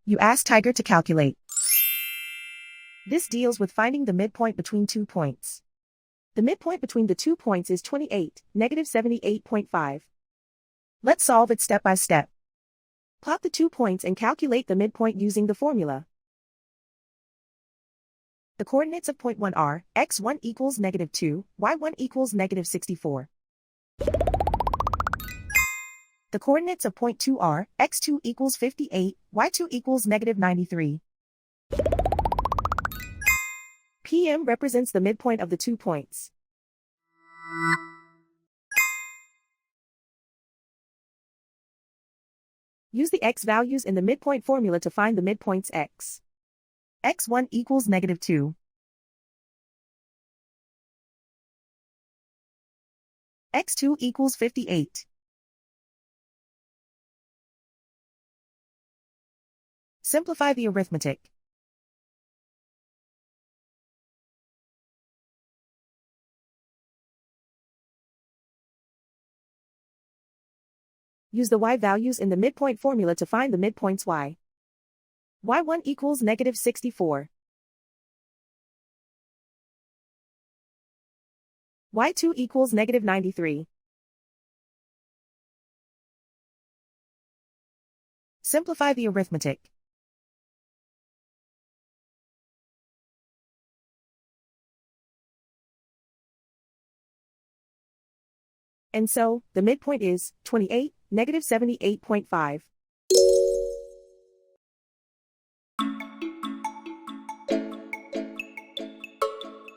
You ask Tiger to calculate. This deals with finding the midpoint between 2 points. The midpoint between the 2 points is 28, negative 78.5. Let's solve it step by step. Plot the 2 points and calculate the midpoint using the formula. The coordinates of point 1 are, x1 equals negative 2, y1 equals negative 64. The coordinates of point 2 are, x2 equals 58, y2 equals negative 93. PM represents the midpoint of the 2 points. Use the x values in the midpoint formula to find the midpoints x. x1 equals negative 2. x2 equals 58. Simplify the arithmetic. Use the y values in the midpoint formula to find the midpoints y. y1 equals negative 64. y2 equals negative 93. Simplify the arithmetic. And so, the midpoint is 28, negative 78.5.